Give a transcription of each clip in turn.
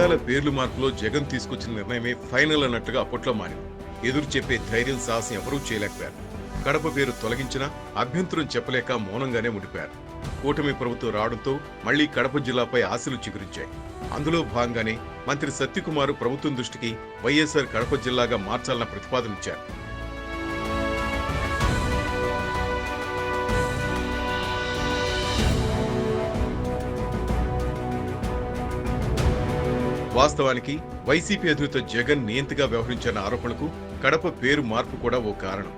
జిల్లాల పేర్లు మార్పులో జగన్ తీసుకొచ్చిన నిర్ణయమే ఫైనల్ అన్నట్టుగా అప్పట్లో మారింది. ఎదురు చెప్పే ధైర్యం సాహసం ఎవరూ చేయలేకపోయారు. కడప పేరు తొలగించినా అభ్యంతరం చెప్పలేక మౌనంగానే ఉండిపోయారు. కూటమి ప్రభుత్వం రావడంతో మళ్లీ కడప జిల్లాపై ఆశలు చిగురించాయి. అందులో భాగంగానే మంత్రి సత్యకుమార్ ప్రభుత్వం దృష్టికి వైఎస్ఆర్ కడప జిల్లాగా మార్చాలన్న ప్రతిపాదనిచ్చారు. వాస్తవానికి వైసీపీ అధినేత జగన్ నియంతగా వ్యవహరించిన ఆరోపణలకు కడప పేరు మార్పు కూడా ఓ కారణం.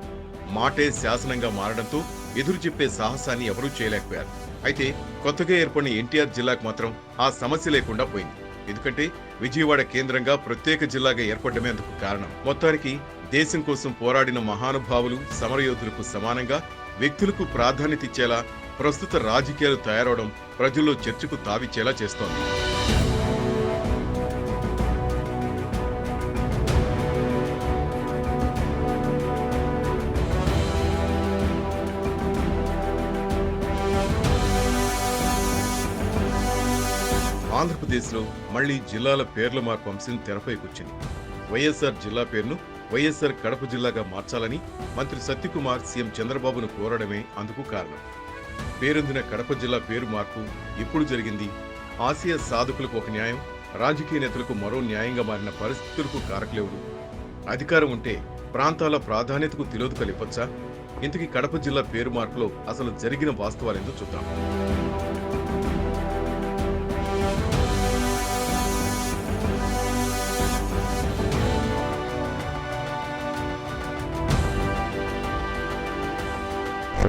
మాటే శాసనంగా మారడంతో ఎదురు చెప్పే సాహసాన్ని ఎవరూ చేయలేకపోయారు. అయితే కొత్తగా ఏర్పడిన ఎన్టీఆర్ జిల్లాకు మాత్రం ఆ సమస్య లేకుండా పోయింది. ఎందుకంటే విజయవాడ కేంద్రంగా ప్రత్యేక జిల్లాగా ఏర్పడమే అందుకు కారణం. మొత్తానికి దేశం కోసం పోరాడిన మహానుభావులు సమరయోధులకు సమానంగా వ్యక్తులకు ప్రాధాన్యత ఇచ్చేలా ప్రస్తుత రాజకీయాలు తయారవడం ప్రజల్లో చర్చకు తావిచ్చేలా చేస్తోంది. ఆంధ్రప్రదేశ్లో మళ్లీ జిల్లాల పేర్ల మార్పు అంశం తెరపైకొచ్చింది. వైఎస్ఆర్ జిల్లా పేరును వైఎస్ఆర్ కడప జిల్లాగా మార్చాలని మంత్రి సత్యకుమార్ సీఎం చంద్రబాబును కోరడమే అందుకు కారణం. పేరొందిన కడప జిల్లా పేరు మార్పు ఎప్పుడు జరిగింది? ఆసియా సాధకులకు ఒక న్యాయం, రాజకీయ నేతలకు మరో న్యాయంగా మారిన పరిస్థితులకు కారకులెవరు? అధికారం ఉంటే ప్రాంతాల ప్రాధాన్యతకు తిలోదకలిపొచ్చా? ఇంతకీ కడప జిల్లా పేరు మార్పులో అసలు జరిగిన వాస్తవాలేందో చూద్దాం.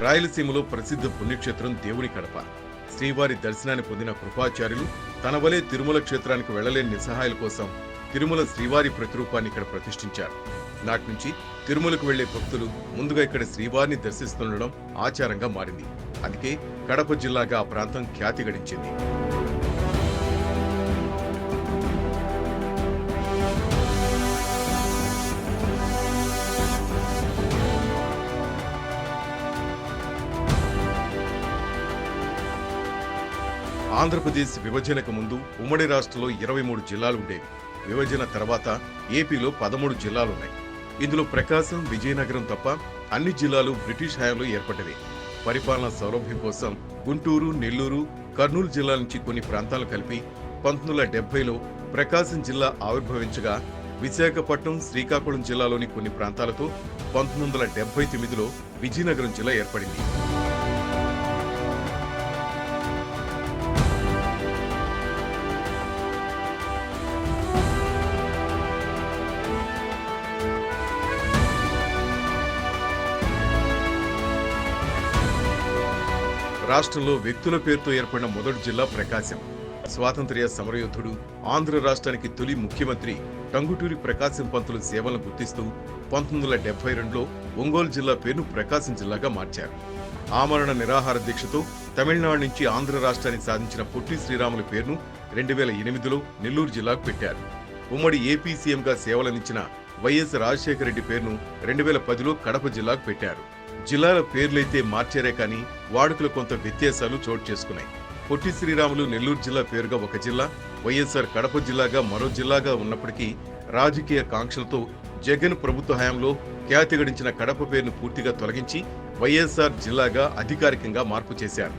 రాయలసీమలో ప్రసిద్ధ పుణ్యక్షేత్రం దేవుని కడప. శ్రీవారి దర్శనాన్ని పొందిన కృపాచార్యులు తన వలె తిరుమల క్షేత్రానికి వెళ్లలేని నిస్సహాయుల కోసం తిరుమల శ్రీవారి ప్రతిరూపాన్ని ఇక్కడ ప్రతిష్ఠించారు. నాటి నుంచి తిరుమలకు వెళ్లే భక్తులు ముందుగా ఇక్కడ శ్రీవారిని దర్శిస్తుండడం ఆచారంగా మారింది. అందుకే కడప జిల్లాగా ఆ ప్రాంతం ఖ్యాతి గడించింది. ఆంధ్రప్రదేశ్ విభజనకు ముందు ఉమ్మడి రాష్ట్రంలో 23 జిల్లాలు ఉండేవి. విభజన తర్వాత ఏపీలో 13 జిల్లాలున్నాయి. ఇందులో ప్రకాశం, విజయనగరం తప్ప అన్ని జిల్లాలు బ్రిటిష్ హయాంలో ఏర్పడ్డవే. పరిపాలనా సౌలభ్యం కోసం గుంటూరు, నెల్లూరు, కర్నూలు జిల్లాల నుంచి కొన్ని ప్రాంతాలు కలిపి 1970లో ప్రకాశం జిల్లా ఆవిర్భవించగా విశాఖపట్నం, శ్రీకాకుళం జిల్లాలోని కొన్ని ప్రాంతాలతో 1979లో విజయనగరం జిల్లా ఏర్పడింది. రాష్ట్రంలో వ్యక్తుల పేరుతో ఏర్పడిన మొదటి జిల్లా ప్రకాశం. స్వాతంత్ర్య సమరయోధుడు, ఆంధ్ర రాష్ట్రానికి తొలి ముఖ్యమంత్రి టంగుటూరి ప్రకాశం పంతులు సేవలను గుర్తిస్తూ 1972లో ఒంగోలు జిల్లా పేరును ప్రకాశం జిల్లాగా మార్చారు. ఆమరణ నిరాహార దీక్షతో తమిళనాడు నుంచి ఆంధ్ర రాష్ట్రాన్ని సాధించిన పొట్టి శ్రీరాములు పేరును 2008లో నెల్లూరు జిల్లాకు పెట్టారు. ఉమ్మడి ఏపీ సీఎంగా సేవలనిచ్చిన వైఎస్ రాజశేఖర రెడ్డి పేరును 2010లో కడప జిల్లాకు పెట్టారు. జిల్లాల పేర్లైతే మార్చారే కానీ వాడుకలో కొంత వ్యత్యాసాలు చోటు చేసుకున్నాయి. పొట్టి శ్రీరాములు నెల్లూరు జిల్లా పేరుగా ఒక జిల్లా, వైఎస్ఆర్ కడప జిల్లాగా మరో జిల్లాగా ఉన్నప్పటికీ రాజకీయ కాంక్షలతో జగన్ ప్రభుత్వ హయాంలో ఖ్యాతి గడించిన కడప పేరును పూర్తిగా తొలగించి వైఎస్ఆర్ జిల్లాగా అధికారికంగా మార్పు చేశారు.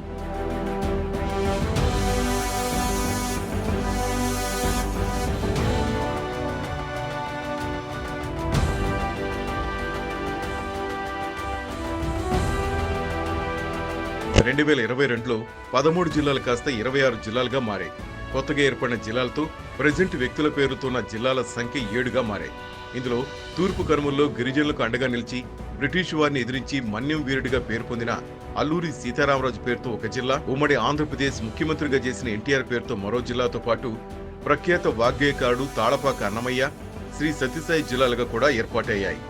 రెండు 2022లో 13 జిల్లాలు కాస్త 26 జిల్లాలుగా మారాయి. కొత్తగా ఏర్పడిన జిల్లాలతో ప్రెజెంట్ వ్యక్తుల పేరుతో ఉన్న జిల్లాల సంఖ్య 7గా మారాయి. ఇందులో తూర్పు కనుమల్లో గిరిజనులకు అండగా నిలిచి బ్రిటిష్ వారిని ఎదిరించి మన్యం వీరుడిగా పేరు పొందిన అల్లూరి సీతారామరాజు పేరుతో ఒక జిల్లా, ఉమ్మడి ఆంధ్రప్రదేశ్ ముఖ్యమంత్రిగా చేసిన ఎన్టీఆర్ పేరుతో మరో జిల్లాతో పాటు ప్రఖ్యాత వాగ్గేయకారుడు తాళపాక అన్నమయ్య, శ్రీ సత్యసాయి జిల్లాలుగా కూడా ఏర్పాటయ్యాయి.